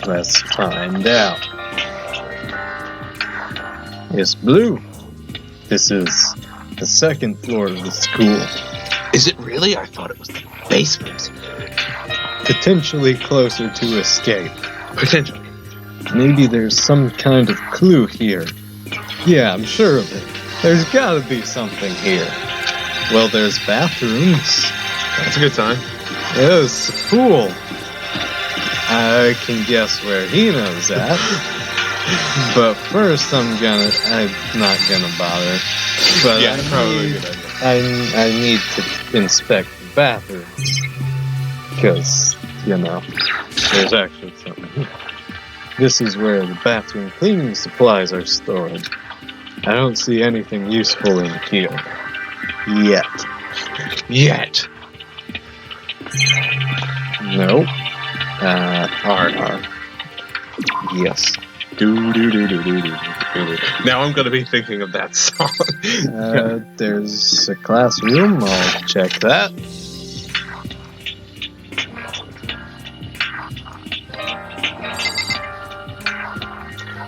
Let's find out. It's blue. This is the second floor of the school. Is it really? I thought it was the basement. Potentially closer to escape. Potentially. Maybe there's some kind of clue here. Yeah, I'm sure of it. There's gotta be something here. Well, there's bathrooms. That's a good sign. There's a pool. I can guess where he knows that. But first, I'm not gonna bother. But Yeah, probably a good idea. I need to inspect the bathroom. Because, there's actually something here. This is where the bathroom cleaning supplies are stored. I don't see anything useful in here. Yet. No. R. Yes. Now I'm gonna be thinking of that song. There's a classroom. I'll check that.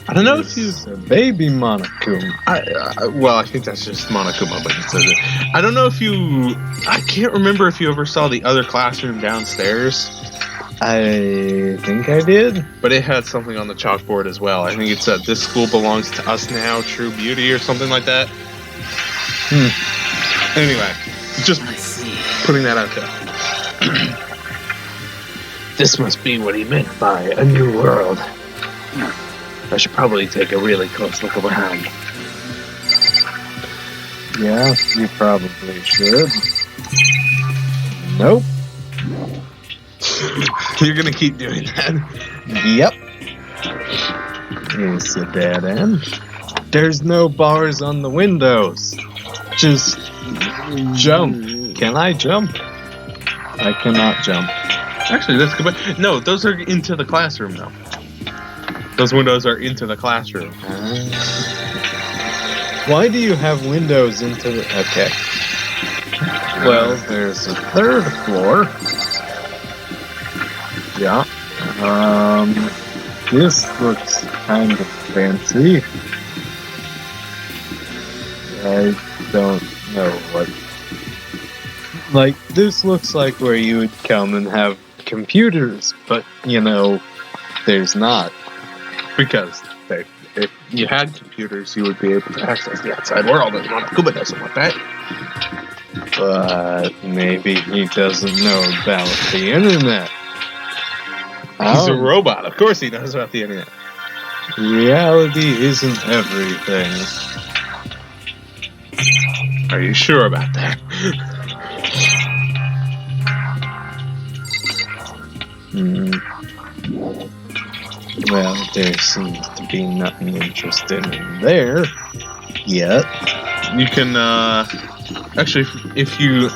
I don't know if you... A baby Monokuma. I think that's just Monokuma, but it says it. I don't know if you... I can't remember if you ever saw the other classroom downstairs. I think I did. But it had something on the chalkboard as well. I think it said, "This school belongs to us now, true beauty," or something like that. Anyway, just putting that out there. This must be what he meant by a new world. I should probably take a really close look around. Yeah, you probably should. Nope. You're gonna keep doing that? Yep. It's a dead end. There's no bars on the windows. Just jump. Can I jump? I cannot jump. Actually, that's good. No, those are into the classroom, though. Those windows are into the classroom. Why do you have windows into the... Okay. Well, there's a third floor. Yeah. This looks kind of fancy. I don't know what... Like, this looks like where you would come and have computers, but, there's not. Because if you had computers, you would be able to access the outside world, and Monokuma doesn't want that. But maybe he doesn't know about the internet. He's a robot. Of course he knows about the internet. Reality isn't everything. Are you sure about that? Well, there seems to be nothing interesting in there yet. You can, actually, if you...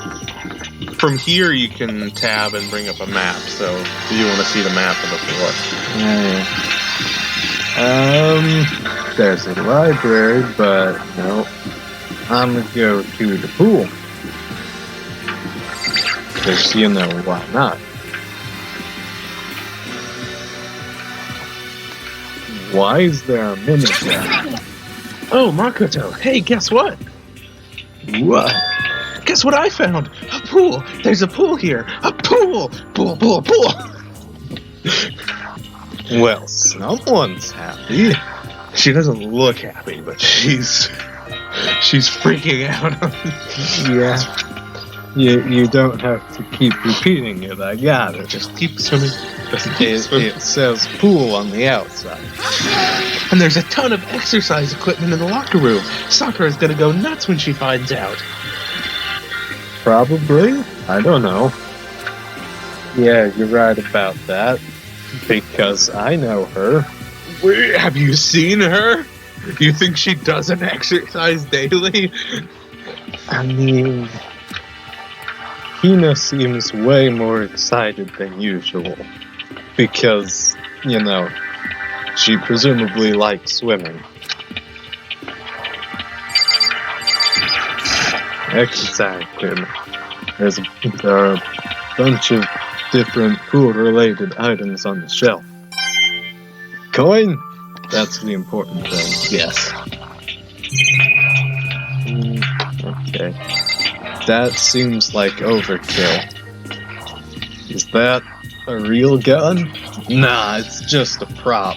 From here, you can tab and bring up a map, so if you want to see the map of the floor. There's a library, but no. I'm gonna go to the pool. Because, why not? Why is there a minigun? Oh, Makoto, hey, guess what? What? Guess what I found? A pool! There's a pool here! A pool! Pool, pool, pool! Well, someone's happy. She doesn't look happy, but she's freaking out. Yeah. You don't have to keep repeating it, I got it. Just keep swimming. It says pool on the outside. And there's a ton of exercise equipment in the locker room. Sakura is gonna go nuts when she finds out. Probably. I don't know. Yeah, you're right about that. Because I know her. Wait, have you seen her? You think she doesn't exercise daily? I mean... Hina seems way more excited than usual. Because, she presumably likes swimming. Exercise equipment. There are a bunch of different pool-related items on the shelf. Coin? That's the important thing, yes. Okay. That seems like overkill. Is that a real gun? Nah, it's just a prop.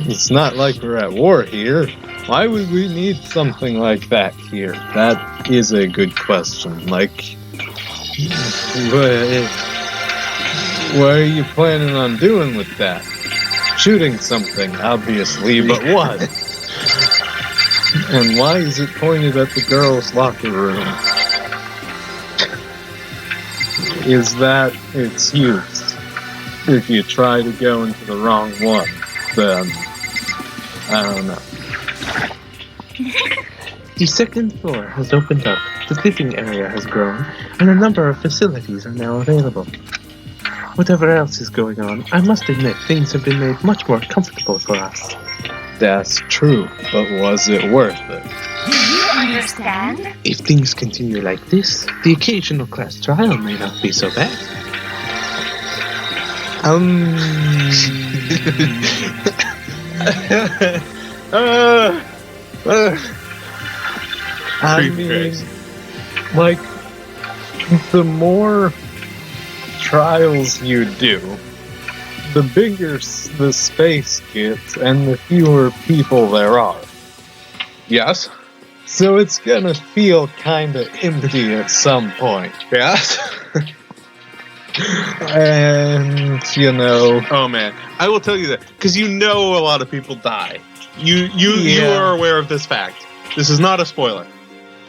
It's not like we're at war here. Why would we need something like that here? That is a good question. Like, what are you planning on doing with that? Shooting something, obviously, but what? And why is it pointed at the girls' locker room? Is that its use? If you try to go into the wrong one, then I don't know. The second floor has opened up, the living area has grown, and a number of facilities are now available. Whatever else is going on, I must admit things have been made much more comfortable for us. That's true, but was it worth it? Do you understand? If things continue like this, the occasional class trial may not be so bad. I mean, like, the more trials you do, the bigger the space gets and the fewer people there are. Yes. So it's gonna feel kinda empty at some point. Yes. And, you know... Oh man, I will tell you that because you know a lot of people die. You Yeah. are aware of this fact. This is not a spoiler.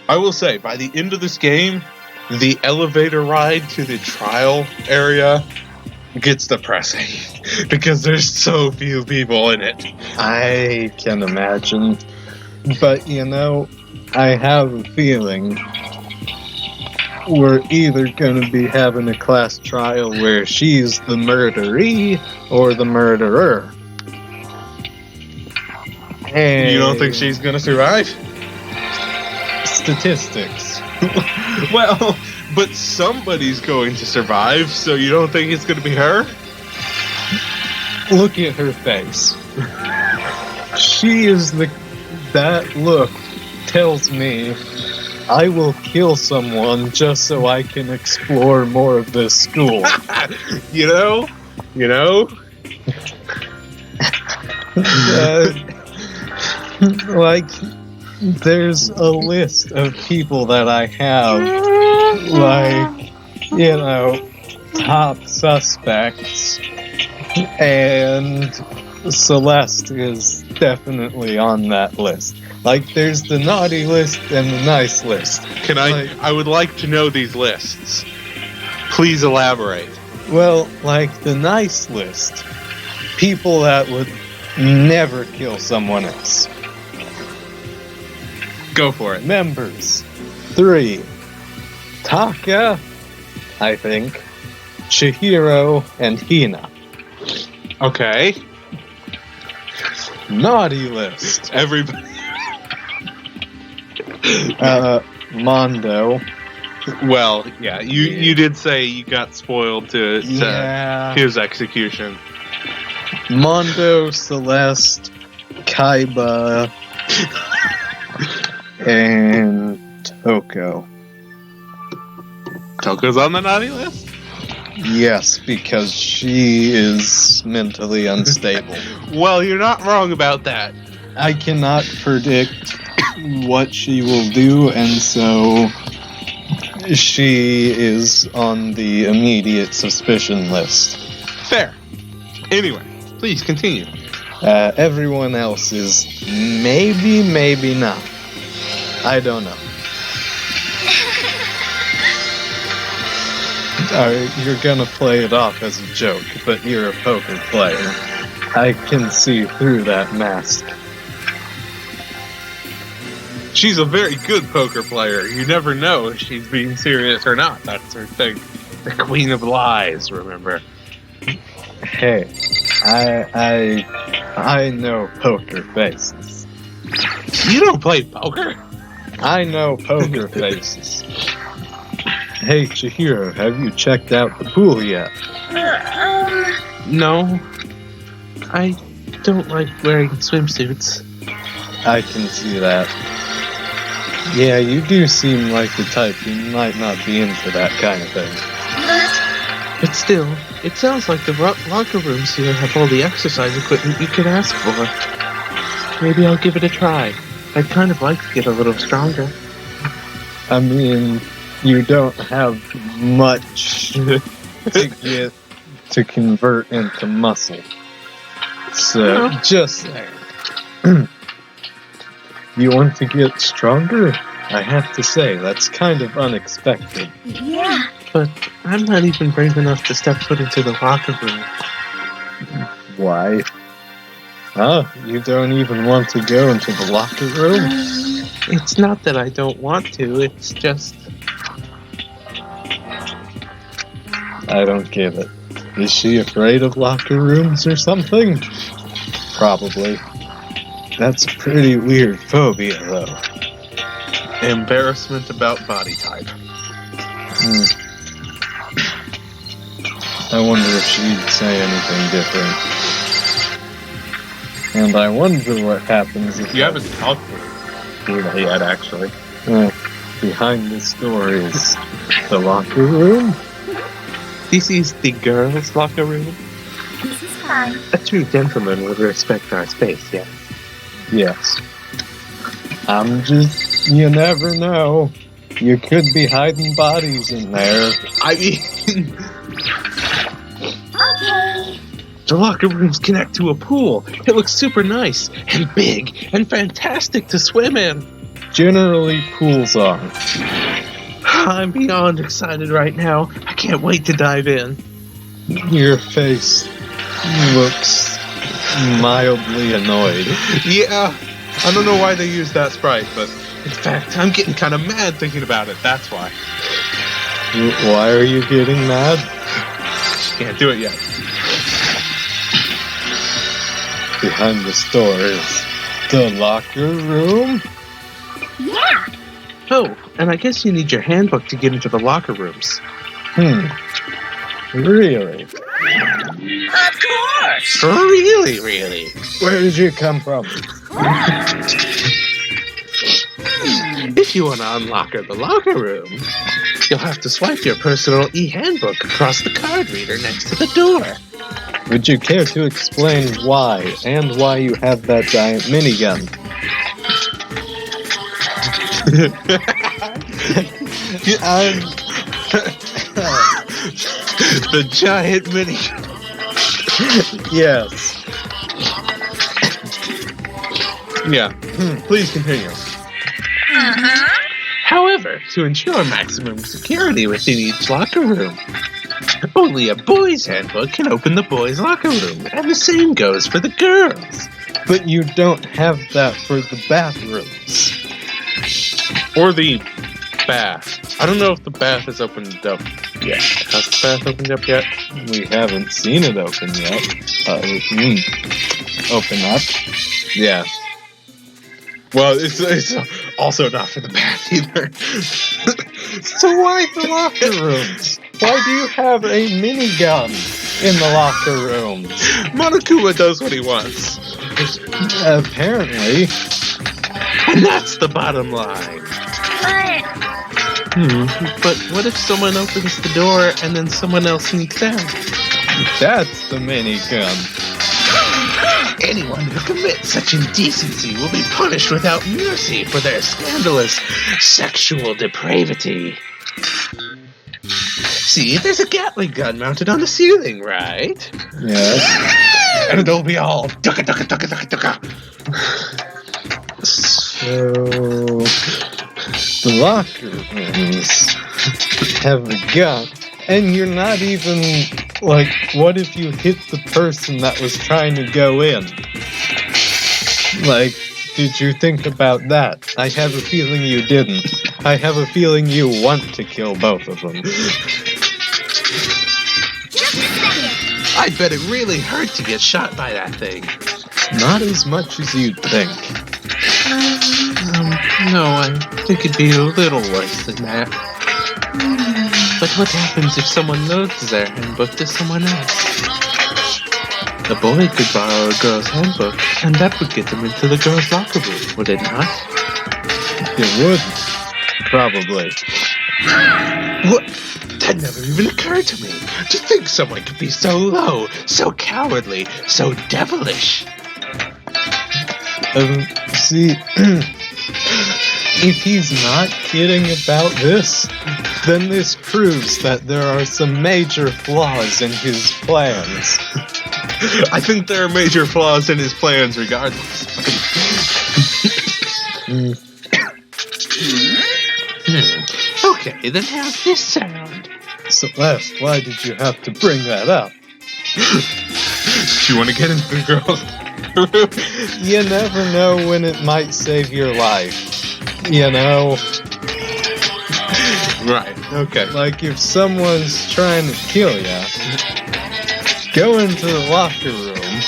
I will say, by the end of this game, the elevator ride to the trial area gets depressing because there's so few people in it. I can imagine. But, you know, I have a feeling we're either going to be having a class trial where she's the murderee or the murderer. And You don't think she's gonna survive? statistics. Well, but somebody's going to survive, so you don't think it's gonna be her? Look at her face. She is that look tells me I will kill someone just so I can explore more of this school. You know? Like, there's a list of people that I have, like, you know, top suspects, and Celeste is definitely on that list. Like, there's the naughty list and the nice list. Can I would like to know these lists. Please elaborate. Well, like, the nice list, people that would never kill someone else. Go for it. Members. 3. Taka, I think, Chihiro, and Hina. Okay. Naughty list. Everybody. Mondo. Well, yeah, you did say you got spoiled to Yeah. his execution. Mondo, Celeste, Kaiba, and Toko. Toko's on the naughty list? Yes, because she is mentally unstable. Well, you're not wrong about that. I cannot predict what she will do, and so she is on the immediate suspicion list. Fair. Anyway, please continue. Everyone else is maybe not. I don't know. You're gonna play it off as a joke, but you're a poker player. I can see through that mask. She's a very good poker player. You never know if she's being serious or not. That's her thing. The queen of lies, remember? Hey, I know poker faces. You don't play poker? I know poker faces. Hey, Chihiro, have you checked out the pool yet? No, I don't like wearing swimsuits. I can see that. Yeah, you do seem like the type who might not be into that kind of thing. But still, it sounds like the locker rooms here have all the exercise equipment you could ask for. Maybe I'll give it a try. I'd kind of like to get a little stronger. I mean, you don't have much to get to convert into muscle. So, just saying. You want to get stronger? I have to say, that's kind of unexpected. Yeah. But I'm not even brave enough to step foot into the locker room. Why? Huh? You don't even want to go into the locker room? It's not that I don't want to, it's just... I don't get it. Is she afraid of locker rooms or something? Probably. That's a pretty weird phobia, though. Embarrassment about body type. I wonder if she'd say anything different. And I wonder what happens if You haven't talked to her yet, actually. behind this door is the locker room. This is the girls' locker room. This is fine. A true gentleman would respect our space, yes. Yes. You never know. You could be hiding bodies in there. I mean, Okay. The locker rooms connect to a pool. It looks super nice and big and fantastic to swim in. Generally, pools are. I'm beyond excited right now. I can't wait to dive in. Your face looks mildly annoyed. yeah, I don't know why they use that sprite, but in fact, I'm getting kind of mad thinking about it. That's why. Why are you getting mad? Can't do it yet. Behind the door is the locker room. Yeah. Oh, and I guess you need your handbook to get into the locker rooms. Really? Of course. Really, really? Where did you come from? If you want to unlock the locker room, you'll have to swipe your personal e-handbook across the card reader next to the door. Would you care to explain why, and why you have that giant minigun? The giant mini. Yes. Yeah. Please continue. However, to ensure maximum security within each locker room, only a boys' handbook can open the boys' locker room, and the same goes for the girls. But you don't have that for the bathrooms. Or the bath. I don't know if the bath is opened up yet. Has the bath opened up yet? We haven't seen it open yet. Open up. Yeah. Well, it's also not for the bath either. So why the locker rooms? Why do you have a minigun in the locker rooms? Monokuma does what he wants. Apparently. And that's the bottom line. But But what if someone opens the door and then someone else sneaks out? That's the minigun. Anyone who commits such indecency will be punished without mercy for their scandalous sexual depravity. See, there's a Gatling gun mounted on the ceiling, right? Yes. And it'll be all ducka ducka ducka ducka ducka. So the locker rooms have a gun, and you're not even like, what if you hit the person that was trying to go in? Like, did you think about that? I have a feeling you didn't. I have a feeling you want to kill both of them. just a second. I bet it really hurt to get shot by that thing. Not as much as you'd think. No, I think it'd be a little worse than that. But what happens if someone loans their handbook to someone else? A boy could borrow a girl's handbook, and that would get them into the girl's locker room, would it not? It would. Probably. What? That never even occurred to me. To think someone could be so low, so cowardly, so devilish. See, if he's not kidding about this, then this proves that there are some major flaws in his plans. I think there are major flaws in his plans regardless. Okay, then how's this sound? Celeste, why did you have to bring that up? Do you want to get into the girls' room? You never know when it might save your life. You know? Right, okay. Like if someone's trying to kill ya, go into the locker room.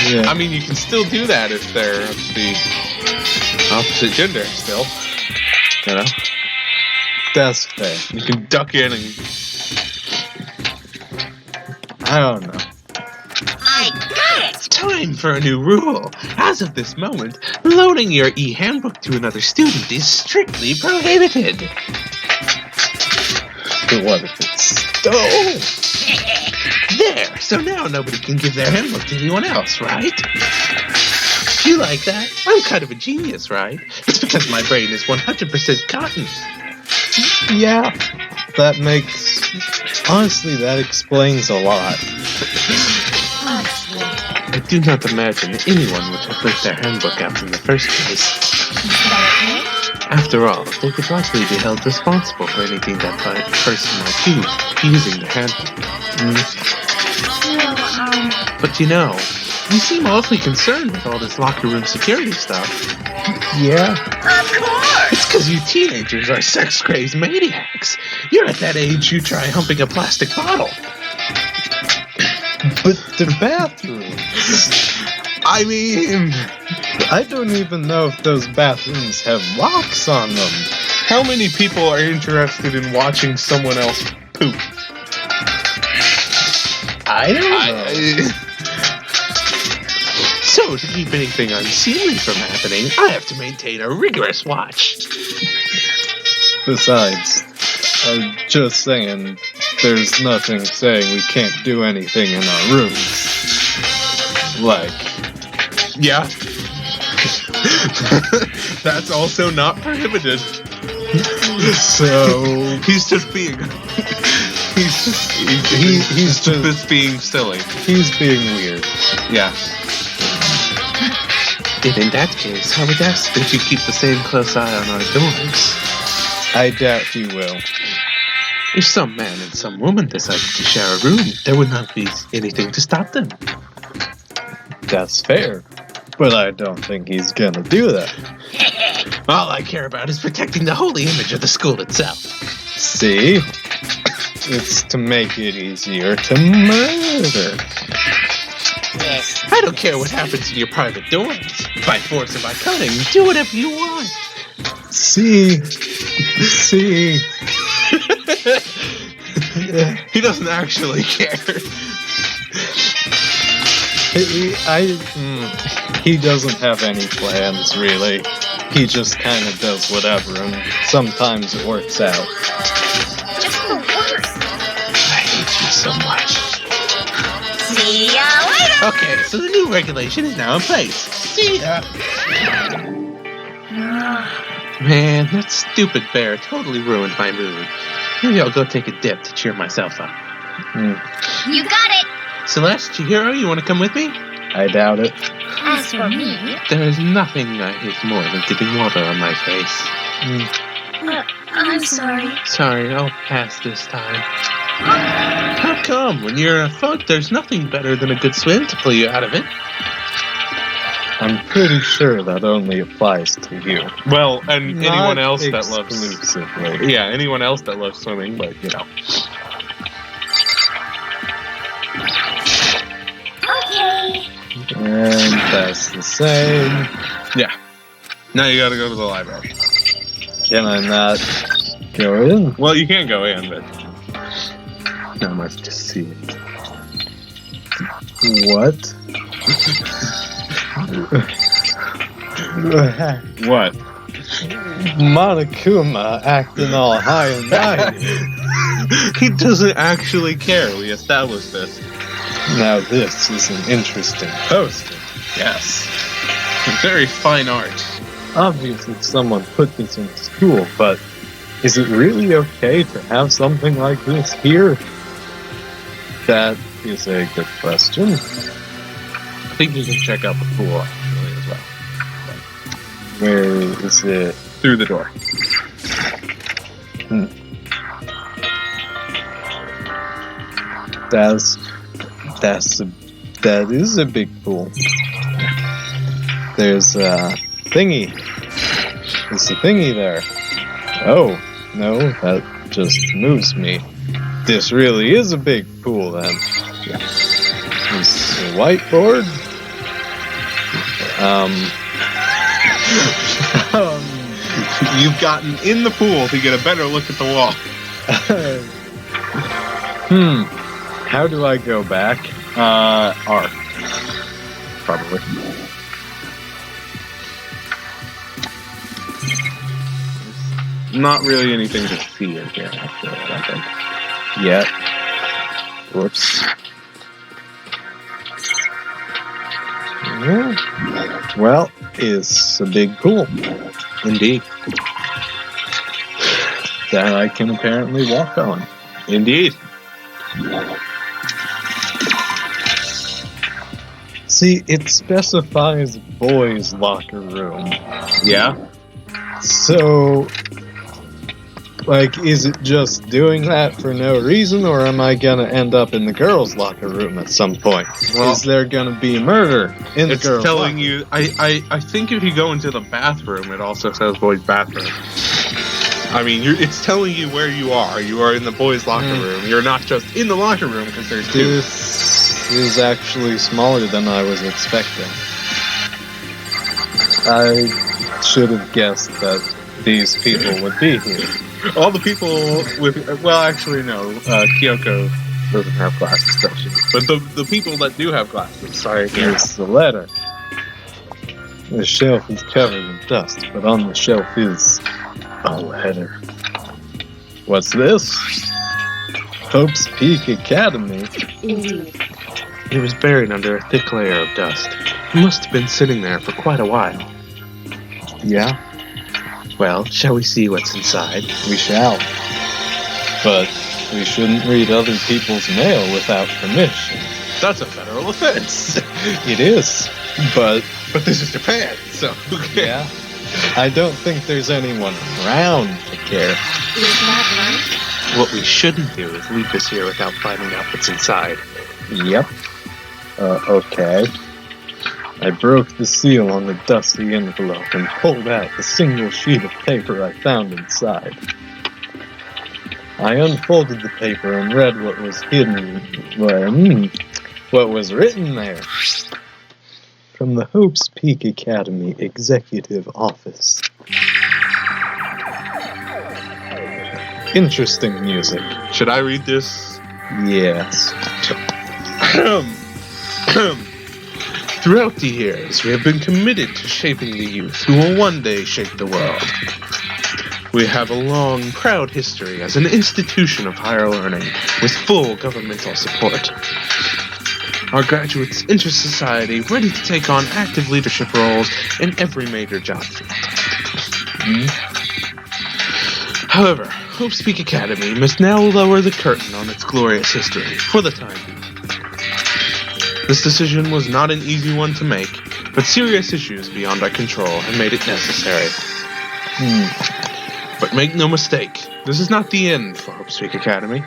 Yeah. I mean, you can still do that if they're of the opposite gender still. You know? That's fair. You can duck in and... I don't know. I got it! Time for a new rule. As of this moment, loaning your e-handbook to another student is strictly prohibited. But what if it's stolen? There, so now nobody can give their handbook to anyone else, right? You like that? I'm kind of a genius, right? It's because my brain is 100% cotton. Yeah. That makes... Honestly, that explains a lot. I do not imagine anyone would have left their handbook out in the first place. After all, they could likely be held responsible for anything that person might do using the handbook. But you know, you seem awfully concerned with all this locker room security stuff. Yeah. Of course! It's because you teenagers are sex-crazed maniacs. You're at that age you try humping a plastic bottle. But the bathrooms... I mean... I don't even know if those bathrooms have locks on them. How many people are interested in watching someone else poop? I don't know. So, to keep anything unseemly from happening, I have to maintain a rigorous watch. Besides, I'm just saying, there's nothing saying we can't do anything in our rooms. Like, Yeah. That's also not prohibited. so... He's just being... He's just being silly. He's being weird. Yeah. And in that case, I would ask that you keep the same close eye on our doors. I doubt he will. If some man and some woman decided to share a room, there would not be anything to stop them. That's fair. But I don't think he's gonna do that. All I care about is protecting the holy image of the school itself. See? It's to make it easier to murder. Yes. I don't care what happens in your private doors. By force or by cunning, do whatever you want. See? He doesn't actually care. He doesn't have any plans, really. He just kind of does whatever, and sometimes it works out. Just the worst. I hate you so much. See ya later! Okay, so the new regulation is now in place. See ya. Man, that stupid bear totally ruined my mood. Maybe I'll go take a dip to cheer myself up. You got it! Celeste, Chihiro, you want to come with me? I doubt it. As for me, There is nothing I hate more than getting water on my face. I'm sorry. Sorry, I'll pass this time. How come? When you're a folk, there's nothing better than a good swim to pull you out of it. I'm pretty sure that only applies to you. Well, and anyone else that loves... exclusively. Yeah, anyone else that loves swimming, but, you know. Okay. And that's the same. Yeah. Now you gotta go to the library. Can I not go in? Well, you can't go in, but Not much to see. What? what? Monokuma acting all high and mighty. He doesn't actually care. We established this. Now this is an interesting poster. Yes. Very fine art. Obviously someone put this in school, but is it really okay to have something like this here? That is a good question. I think you can check out the pool actually as well. Where is it? Through the door. That is a big pool. There's a thingy. There's a thingy there. Oh, no, that just moves me. This really is a big pool then. There's a whiteboard. You've gotten in the pool to get a better look at the wall. How do I go back? R. Probably. Not really anything to see in here, actually, I don't think. Yet. Whoops. Yeah. Well, it's a big pool. Indeed. That I can apparently walk on. Indeed. See, it specifies boys' locker room. Yeah? So, like, is it just doing that for no reason, or am I gonna end up in the girls' locker room at some point? Well, is there gonna be murder in the it's girls' telling locker you. I think if you go into the bathroom, it also says boys' bathroom. I mean, it's telling you where you are. You are in the boys' locker room. You're not just in the locker room because there's two. This is actually smaller than I was expecting. I should have guessed that these people would be here. All the people with, well, actually, no. Kyoko doesn't have glasses, does she? But the people that do have glasses, sorry. Here's the letter. The shelf is covered in dust, but on the shelf is a letter. What's this? Hope's Peak Academy. Indeed. It was buried under a thick layer of dust. It must have been sitting there for quite a while. Yeah, Well, shall we see what's inside? we shall. But we shouldn't read other people's mail without permission. That's a federal offense. It is, but But this is Japan, so who cares? yeah, I don't think there's anyone around to care. Is that right? What we shouldn't do is leave this here without finding out what's inside. Yep. Okay. I broke the seal on the dusty envelope and pulled out the single sheet of paper I found inside. I unfolded the paper and read what was what was written there. From the Hope's Peak Academy Executive Office. Interesting music. Should I read this? Yes. Throughout the years, we have been committed to shaping the youth who will one day shape the world. We have a long, proud history as an institution of higher learning with full governmental support. Our graduates enter society ready to take on active leadership roles in every major job field. However, Hope's Peak Academy must now lower the curtain on its glorious history for the time being. This decision was not an easy one to make, but serious issues beyond our control have made it necessary. But make no mistake, this is not the end for Hope's Peak Academy.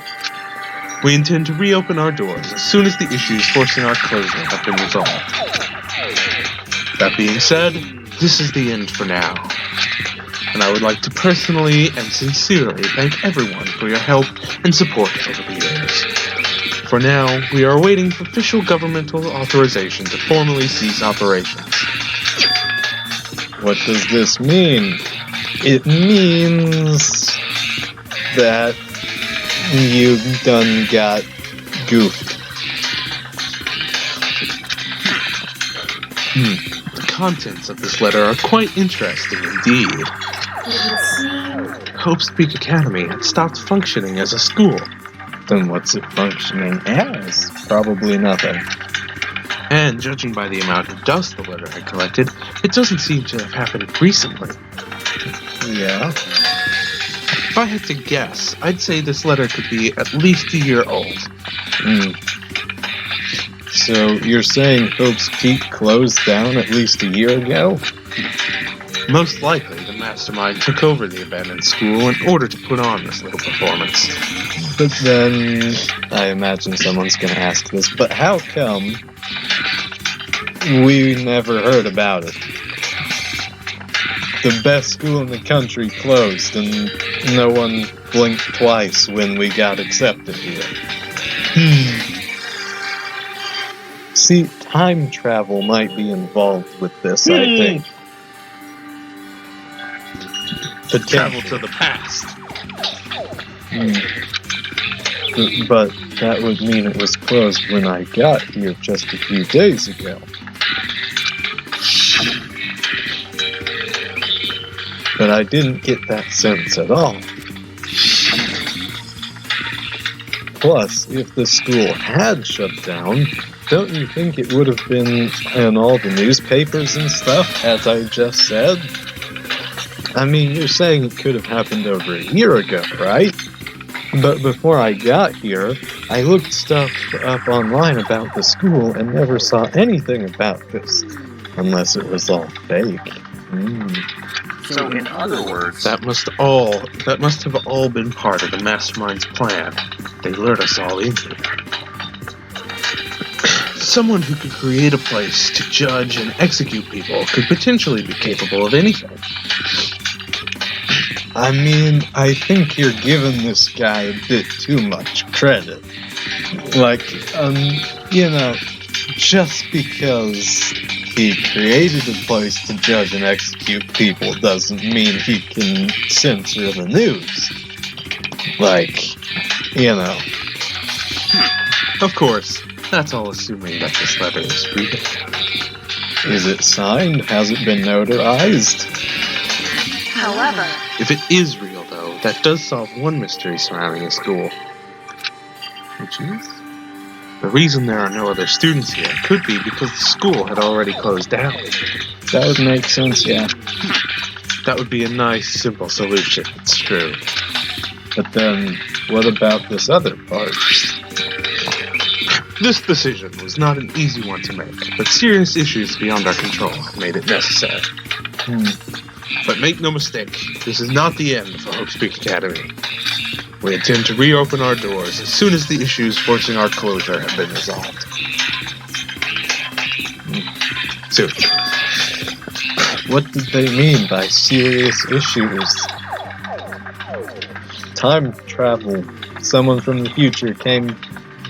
We intend to reopen our doors as soon as the issues forcing our closure have been resolved. That being said, this is the end for now. And I would like to personally and sincerely thank everyone for your help and support over the years. For now, we are waiting for official governmental authorization to formally cease operations. What does this mean? It means that you done got goofed. The contents of this letter are quite interesting indeed. It would seem Hope's Peak Academy had stopped functioning as a school, Then what's it functioning as? Probably nothing. and judging by the amount of dust the letter had collected, it doesn't seem to have happened recently. Yeah. If I had to guess, I'd say this letter could be at least a year old. So you're saying Hope's Peak closed down at least a year ago? Most likely, the mastermind took over the abandoned school in order to put on this little performance. But then, I imagine someone's gonna ask this, but how come we never heard about it? The best school in the country closed, and no one blinked twice when we got accepted here. See, time travel might be involved with this, I think. Travel to the past. But that would mean it was closed when I got here just a few days ago. But I didn't get that sense at all. Plus, if the school had shut down, don't you think it would have been in all the newspapers and stuff, as I just said? I mean, you're saying it could have happened over a year ago, right? But before I got here, I looked stuff up online about the school and never saw anything about this. Unless it was all fake. So in other words, That must have all been part of the mastermind's plan. They lured us all in here. Someone who could create a place to judge and execute people could potentially be capable of anything. I mean, I think you're giving this guy a bit too much credit. Like, just because he created a place to judge and execute people doesn't mean he can censor the news. Like, Of course, that's all assuming that this letter is real. Is it signed? Has it been notarized? However, If it is real, though, that does solve one mystery surrounding the school. Which is? The reason there are no other students here could be because the school had already closed down. That would make sense, yeah. That would be a nice, simple solution, it's true. But then, what about this other part? This decision was not an easy one to make, but serious issues beyond our control made it necessary. But make no mistake, this is not the end for Hope's Peak Academy. We intend to reopen our doors as soon as the issues forcing our closure have been resolved. Soon. What did they mean by serious issues? Time travel. Someone from the future came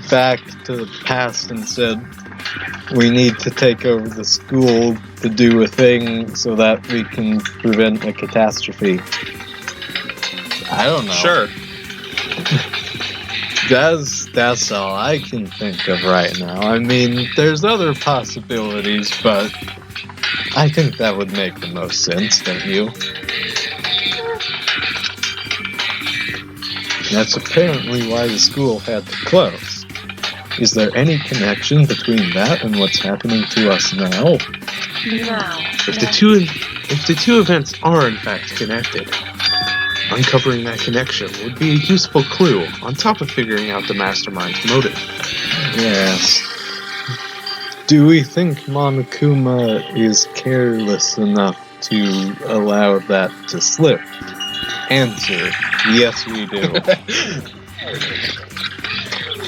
back to the past and said, we need to take over the school to do a thing so that we can prevent a catastrophe. I don't know. Sure. That's all I can think of right now. I mean, there's other possibilities, but I think that would make the most sense, don't you? That's apparently why the school had to close. Is there any connection between that and what's happening to us now? now, If the two events are in fact connected, uncovering that connection would be a useful clue on top of figuring out the mastermind's motive. Yes. Do we think Monokuma is careless enough to allow that to slip? Answer, yes we do.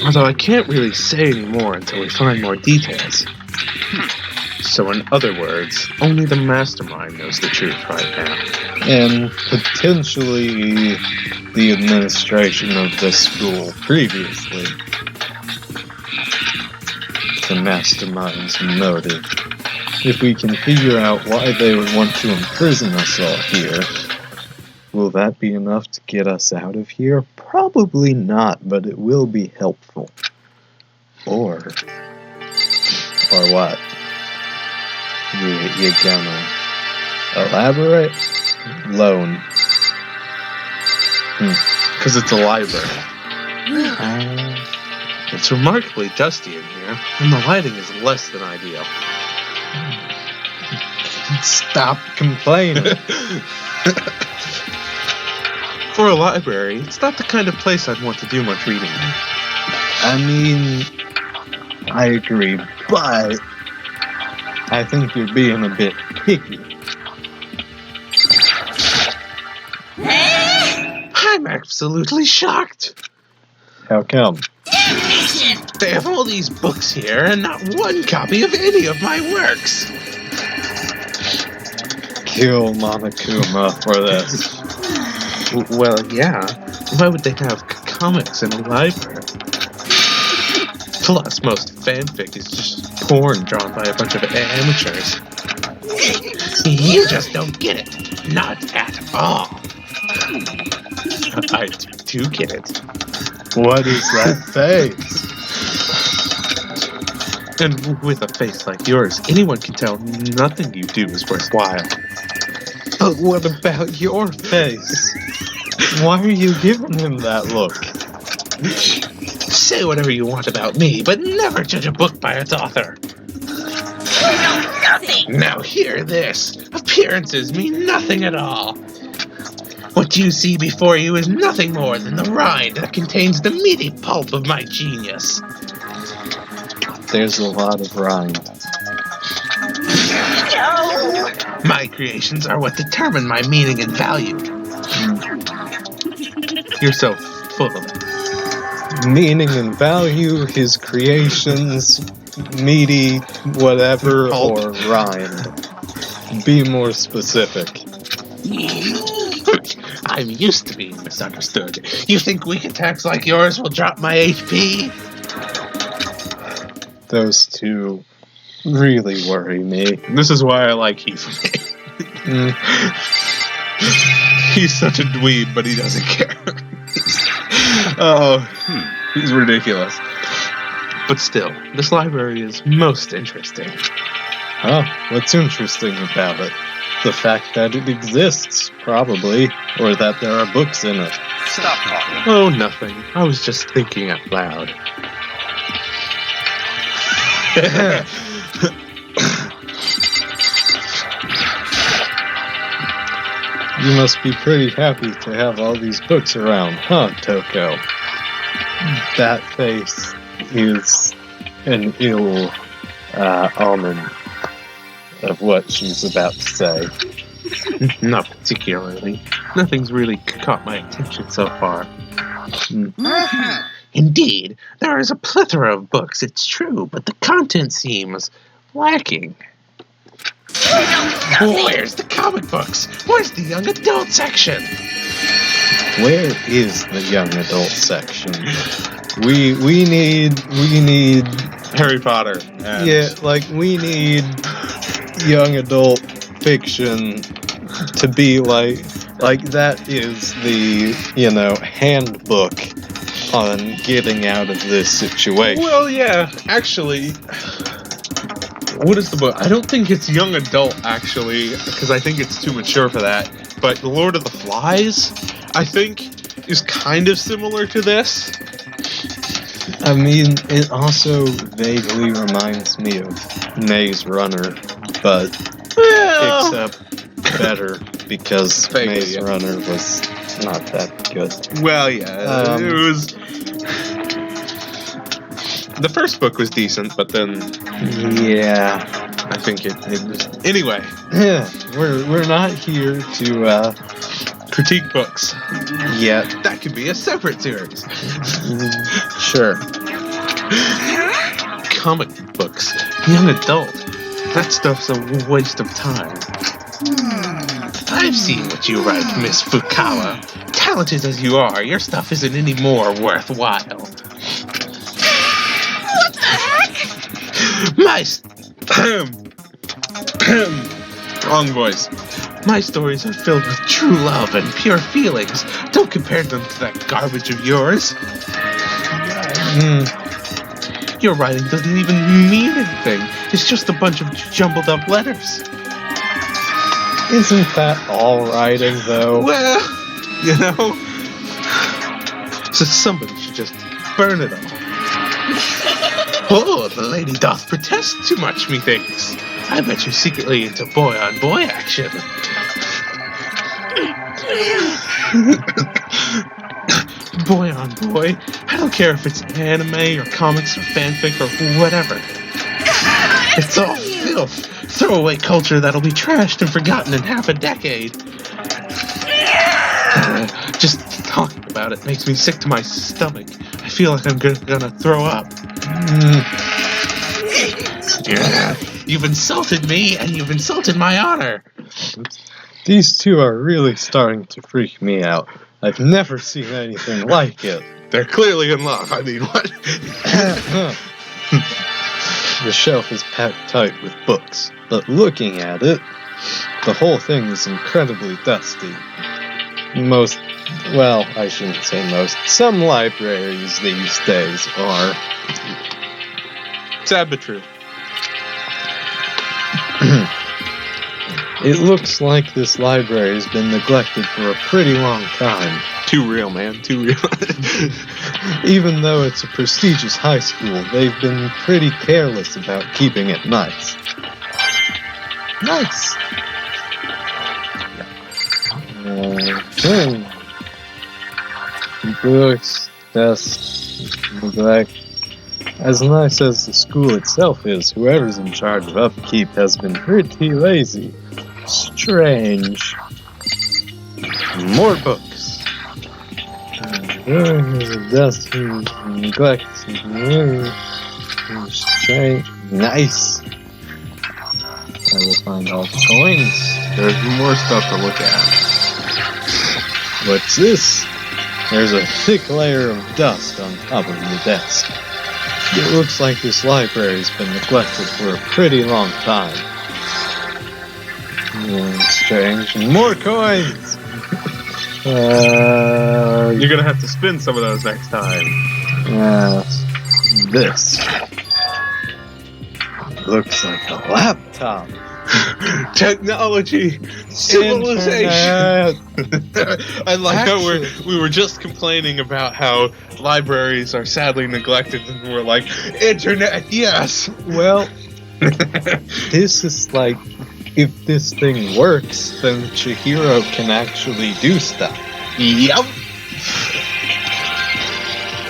Although I can't really say any more until we find more details. So in other words, only the mastermind knows the truth right now. And potentially the administration of the school previously. The mastermind's motive. If we can figure out why they would want to imprison us all here, Will that be enough to get us out of here? Probably not, but it will be helpful. Or what? You gonna elaborate? Loan. Because it's a library. It's remarkably dusty in here, and the lighting is less than ideal. Stop complaining. For a library, it's not the kind of place I'd want to do much reading in. I mean, I agree, but I think you're being a bit picky. I'm absolutely shocked. How come? They have all these books here and not one copy of any of my works. Kill Monokuma for this. Well, yeah. Why would they have comics in a library? Plus, most fanfic is just porn drawn by a bunch of amateurs. You just don't get it. Not at all. I do get it. What is that face? And with a face like yours, anyone can tell nothing you do is worthwhile. But what about your face? Why are you giving him that look? Say whatever you want about me, but never judge a book by its author. Nothing. Now hear this. Appearances mean nothing at all. What you see before you is nothing more than the rind that contains the meaty pulp of my genius. There's a lot of rind. No. My creations are what determine my meaning and value. You're so full of it. Meaning and value, his creations, meaty, whatever, Pulp. or rind. Be more specific. I'm used to being misunderstood. You think weak attacks like yours will drop my HP? Those two really worry me. This is why I like Hifumi. He's such a dweeb, but he doesn't care. He's ridiculous. But still, this library is most interesting. Huh? What's interesting about it? The fact that it exists, probably, or that there are books in it. Stop talking. Oh, nothing. I was just thinking out loud. You must be pretty happy to have all these books around, huh, Toko? That face is an ill omen of what she's about to say. Not particularly. Nothing's really caught my attention so far. Indeed, there is a plethora of books, it's true, but the content seems lacking. Where's the comic books? Where's the young adult section? Where is the young adult section? We need Harry Potter. And we need young adult fiction to be like that is the, handbook on getting out of this situation. Well, yeah, actually, what is the book? I don't think it's young adult, actually, because I think it's too mature for that. But The Lord of the Flies, I think, is kind of similar to this. I mean, it also vaguely reminds me of Maze Runner, but except better, because Vaguely, Maze yeah. Runner was not that good. Well, yeah, it was... The first book was decent, but then Yeah. I think it was... Anyway, We're not here to critique books. yet. That could be a separate series. Sure. Comic books. Young adult. That stuff's a waste of time. I've seen what you write, Miss Fukawa. Talented as you are, your stuff isn't any more worthwhile. What the heck? My... Wrong voice. My stories are filled with true love and pure feelings. Don't compare them to that garbage of yours. Your writing doesn't even mean anything. It's just a bunch of jumbled up letters. Isn't that all writing, though? Well, you know, so somebody should just burn it all. Oh, the lady doth protest too much, methinks. I bet you're secretly into boy-on-boy action. Boy-on-boy? I don't care if it's anime or comics or fanfic or whatever. It's all filth. Throwaway culture that'll be trashed and forgotten in half a decade. Just talking about it makes me sick to my stomach. I feel like I'm gonna throw up. You've insulted me, and you've insulted my honor. These two are really starting to freak me out. I've never seen anything like it. They're clearly in love. I mean, what? The shelf is packed tight with books, but looking at it, the whole thing is incredibly dusty. I shouldn't say most. Some libraries these days are. Sad but true. It looks like this library has been neglected for a pretty long time. Too real, man. Too real. Even though it's a prestigious high school, they've been pretty careless about keeping it nice. Nice! Books, desks, neglect. As nice as the school itself is, whoever's in charge of upkeep has been pretty lazy. Strange. More books. Dust, neglect. Strange. Nice. I will find all the coins. There's more stuff to look at. What's this? There's a thick layer of dust on top of the desk. It looks like this library's been neglected for a pretty long time. Strange. More coins! You're gonna have to spin some of those next time. This looks like a laptop. Technology, civilization. I like how we were just complaining about how libraries are sadly neglected, and we're like, internet, yes. Well, this is like, if this thing works, then Chihiro can actually do stuff. Yep.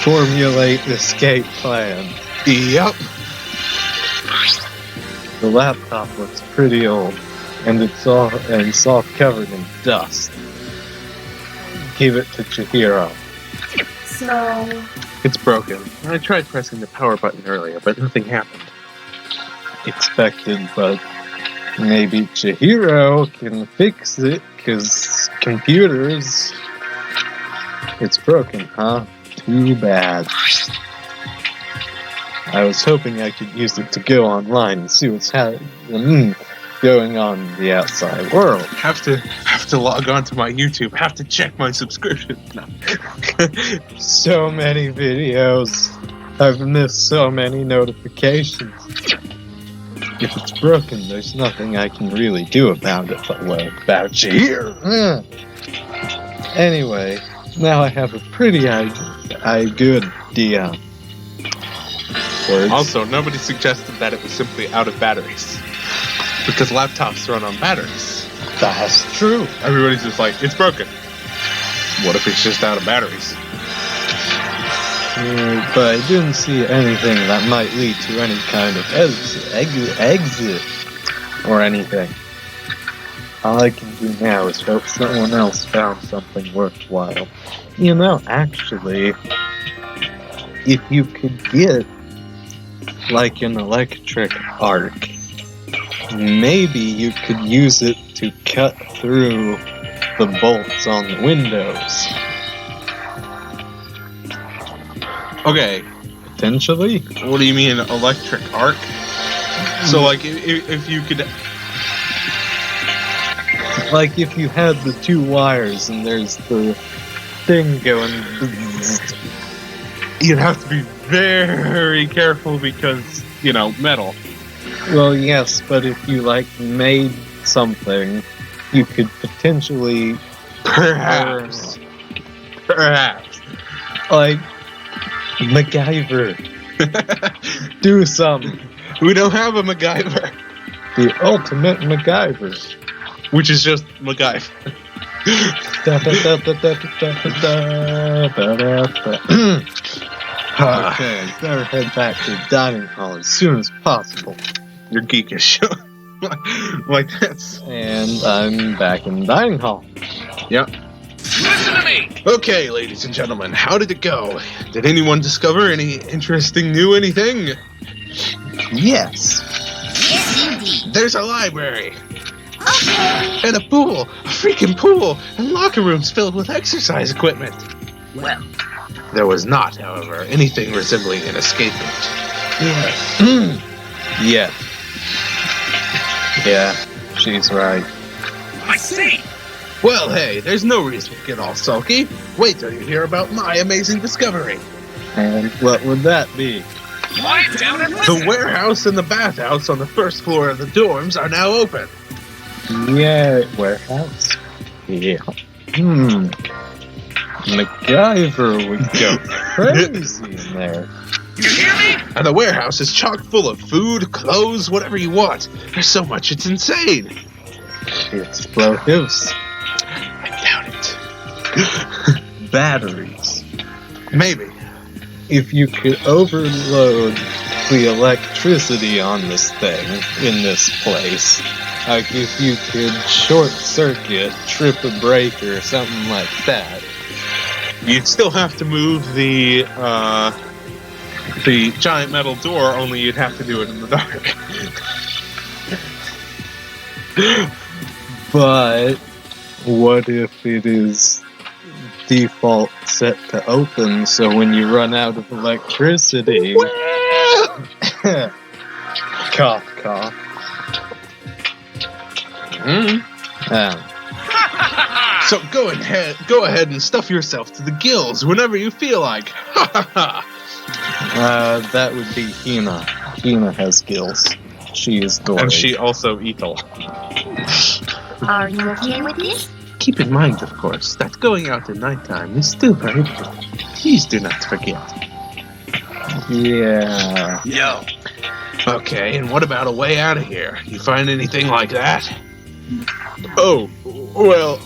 Formulate escape plan. Yep. The laptop looks pretty old, and it's all covered in dust. Give it to Chihiro. So, It's broken. I tried pressing the power button earlier, but nothing happened. Expected, but maybe Chihiro can fix it, 'cause computers... It's broken, huh? Too bad. I was hoping I could use it to go online and see what's going on in the outside world. Have to log on to my YouTube. Have to check my subscription. No. So many videos. I've missed so many notifications. If it's broken, there's nothing I can really do about it, but what about you here? Anyway, now I have a pretty good idea. Also, nobody suggested that it was simply out of batteries. Because laptops run on batteries. That's true. Everybody's just like, it's broken. What if it's just out of batteries? But I didn't see anything that might lead to any kind of exit or anything. All I can do now is hope someone else found something worthwhile. You know, actually, if you could get like an electric arc, maybe you could use it to cut through the bolts on the windows. Okay. Potentially? What do you mean, electric arc? So, like, if you could... Like if you had the two wires and there's the thing going, You'd have to be very careful because, metal. well, yes, but if you like made something, you could potentially, Perhaps. Perhaps. like, MacGyver, do something. We don't have a MacGyver, The ultimate MacGyver. which is just MacGyver. Okay, better head back to the dining hall as soon as possible. You're geekish. Like that's. And I'm back in the dining hall. Yep. Listen to me! Okay, ladies and gentlemen, how did it go? Did anyone discover any interesting new anything? Yes. Yes, indeed. There's a library. Okay. And a pool. A freaking pool. And locker rooms filled with exercise equipment. Well, There was not, however, anything resembling an escape route. Yeah. Yeah, she's right. I see! Well, hey, there's no reason to get all sulky. Wait till you hear about my amazing discovery. And what would that be? Quiet down and The listen! warehouse and the bathhouse on the first floor of the dorms are now open. Yeah, warehouse. Yeah. MacGyver would go crazy in there. You hear me? And the warehouse is chock full of food, clothes, whatever you want. There's so much, it's insane. Explosives. I doubt it. Batteries. Maybe. If you could overload the electricity on this thing in this place, like if you could short circuit, trip a breaker, or something like that. You'd still have to move the giant metal door, only you'd have to do it in the dark. But what if it is default set to open, so when you run out of electricity... cough, cough. So go ahead and stuff yourself to the gills whenever you feel like. That would be Hina. Hina has gills. She is Dory. And she also Ethel. Are you okay with this? Keep in mind, of course, that going out at nighttime is still prohibited. Please do not forget. Yeah. Yo, Okay, and what about a way out of here? You find anything like that? Oh, well,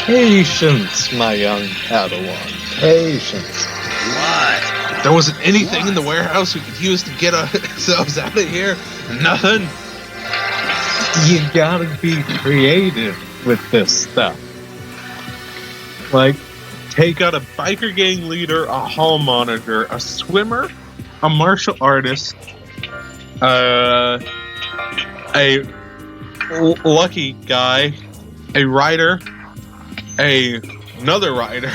Patience, my young Padawan. Patience. what? there wasn't anything in the warehouse we could use to get ourselves out of here? Nothing? You gotta be creative with this stuff. Like, Take out a biker gang leader, a hall monitor, a swimmer, a martial artist, a lucky guy, a writer, another writer,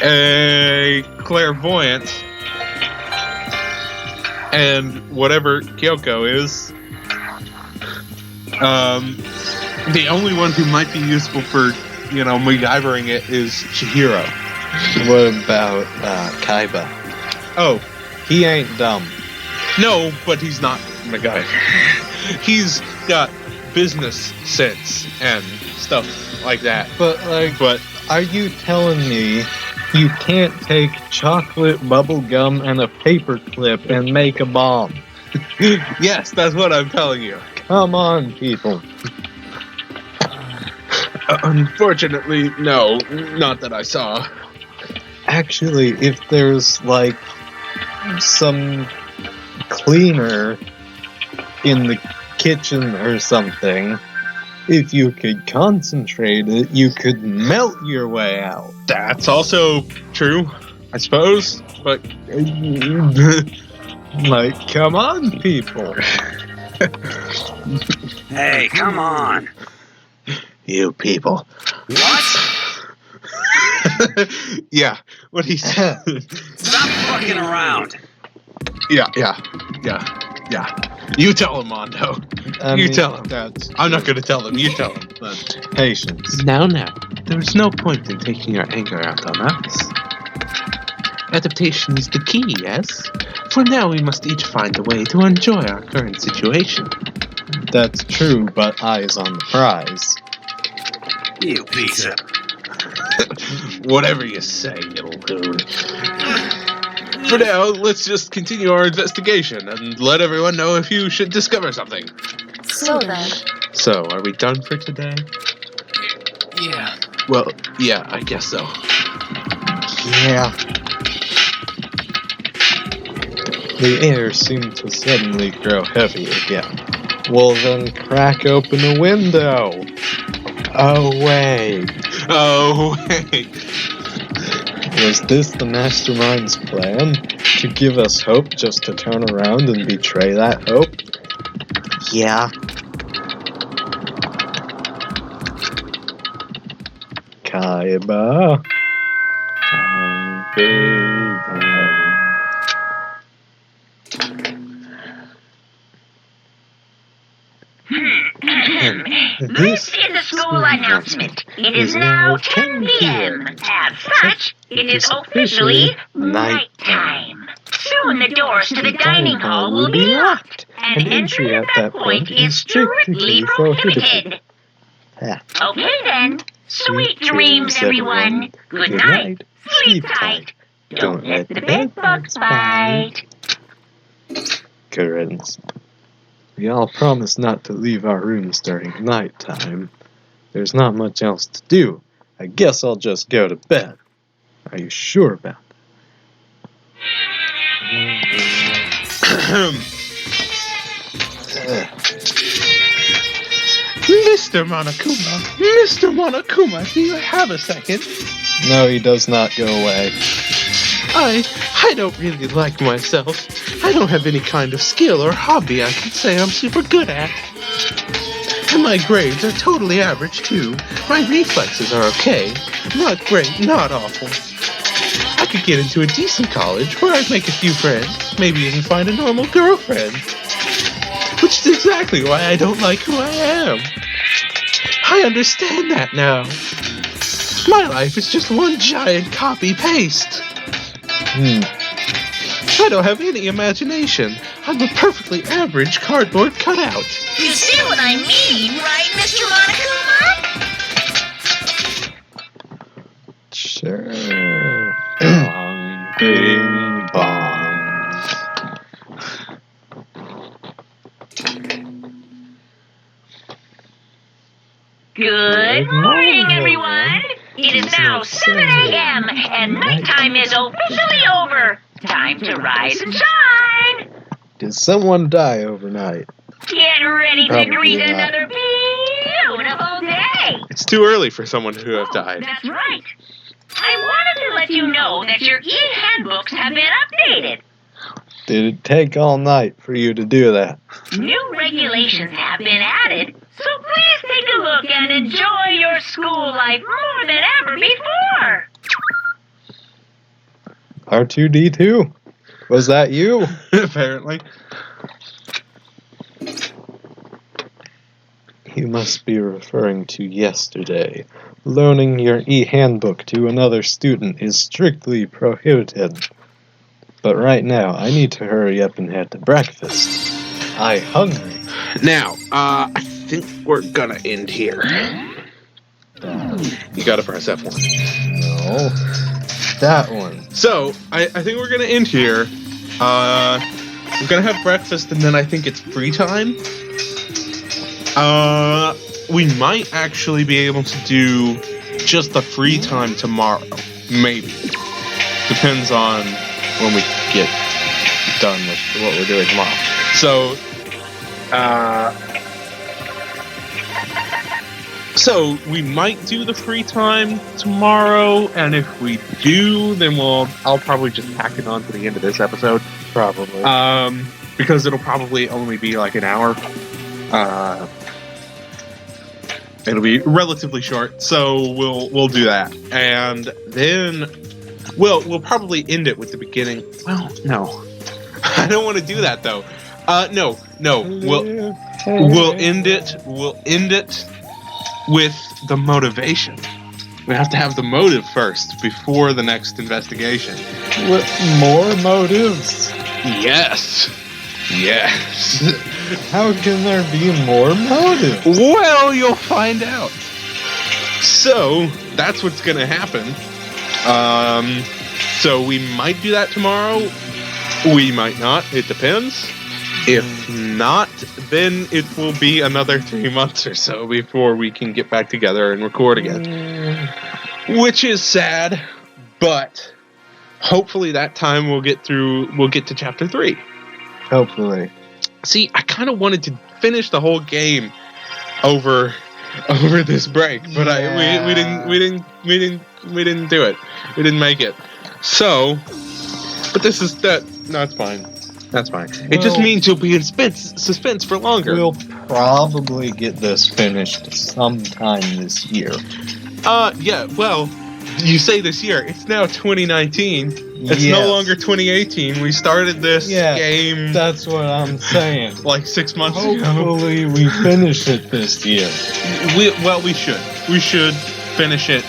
a clairvoyant, and whatever Kyoko is. The only one who might be useful for, MacGyvering it is Chihiro. what about Kaiba? Oh, He ain't dumb. no, but he's not MacGyver. He's got business sense and stuff like that. But, But are you telling me you can't take chocolate, bubble gum, and a paper clip and make a bomb? yes, that's what I'm telling you. Come on, people. Unfortunately, no, not that I saw. Actually, if there's, some cleaner in the kitchen or something, if you could concentrate it, you could melt your way out. That's also true, I suppose. But Come on, people. Hey, come on! you people. What? Yeah, what he said. Stop fucking around! Yeah. You tell him, Mondo. I You mean, tell him. That's I'm not gonna tell him. You tell him. patience. Now, there's no point in taking your anger out on us. Adaptation is the key, yes? For now, we must each find a way to enjoy our current situation. That's true, but eyes on the prize. You piece of... Whatever you say, little dude. For now, let's just continue our investigation and let everyone know if you should discover something. So then, So, are we done for today? Yeah. Well, yeah, I guess so. Yeah. The air seemed to suddenly grow heavy again. Well, then crack open a window. Oh, wait. Oh, wait. Was this the mastermind's plan? To give us hope just to turn around and betray that hope? Yeah. Kaiba. this is a school announcement. It is now 10 p.m. As such, it is officially nighttime. Soon the doors to the dining hall will be locked, and entry at that point is strictly prohibited. Okay then. Sweet dreams, everyone. Good night. Sleep tight. Don't let the bed bugs bite. Good riddance. We all promised not to leave our rooms during nighttime. There's not much else to do. I guess I'll just go to bed. Are you sure about Mr. Monokuma, do you have a second? that? No, he does not go away. I don't really like myself. I don't have any kind of skill or hobby I can say I'm super good at. And my grades are totally average, too. My reflexes are okay. Not great, not awful. I could get into a decent college where I'd make a few friends, maybe even find a normal girlfriend. Which is exactly why I don't like who I am. I understand that now. My life is just one giant copy-paste. I don't have any imagination. I'm a perfectly average cardboard cutout. You see what I mean, right, Mr. Monokuma? Sure. Bong, bing, bong. Good morning, everyone. It is now 7 a.m. and nighttime is officially over. Time to rise and shine. Did someone die overnight? Get ready to Probably greet not. another beautiful day. It's too early for someone who have died. That's right. I wanted to let you know that your e-handbooks have been updated. Did it take all night for you to do that? New regulations have been added, so please take a look and enjoy your school life more than ever before. R2D2? Was that you? Apparently. You must be referring to yesterday. Loaning your e-handbook to another student is strictly prohibited. But right now, I need to hurry up and head to breakfast. I'm hungry. Now, I think we're gonna end here. You gotta press F1. No. That one. So, I think we're gonna end here. We're gonna have breakfast and then I think it's free time. We might actually be able to do just the free time tomorrow. Maybe. Depends on when we get done with what we're doing tomorrow. So we might do the free time tomorrow, and if we do, then I'll probably just tack it on to the end of this episode. Probably. Because it'll probably only be like an hour. It'll be relatively short, so we'll do that, and then we'll probably end it with the beginning. Well, no, I don't want to do that though. No. We'll end it. We'll end it with the motivation. We have to have the motive first before the next investigation. With more motives? Yes. How can there be more motives? Well, you'll find out. So that's what's gonna happen. So we might do that tomorrow. We might not. It depends. If not, then it will be another 3 months or so before we can get back together and record again. Which is sad, but hopefully that time we'll get to chapter 3. Hopefully. See, I kind of wanted to finish the whole game over this break, but we didn't do it. We didn't make it. So, but this is that. No, it's fine. That's fine. It just means you'll be in suspense for longer. We'll probably get this finished sometime this year. Yeah, well, you say this year. It's now 2019. It's no longer 2018. We started this game. That's what I'm saying. Like 6 months ago. Hopefully we finish it this year. We should. We should finish it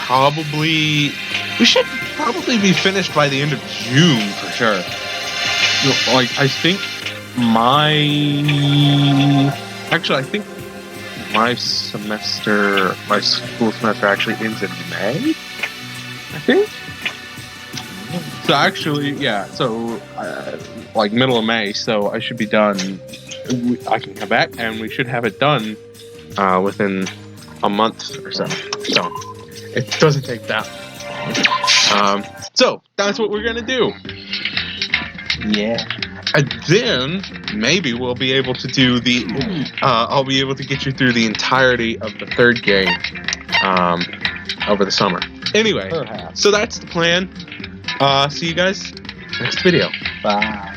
probably... We should probably be finished by the end of June for sure. Like, I think my school semester actually ends in May, I think. So actually, yeah, so like middle of May, so I should be done. I can come back and we should have it done within a month or so. So it doesn't take that long. So that's what we're gonna do. Yeah. And then maybe we'll be able to do the. I'll be able to get you through the entirety of the third game over the summer. Anyway, Perhaps. so that's the plan. See you guys next video. Bye.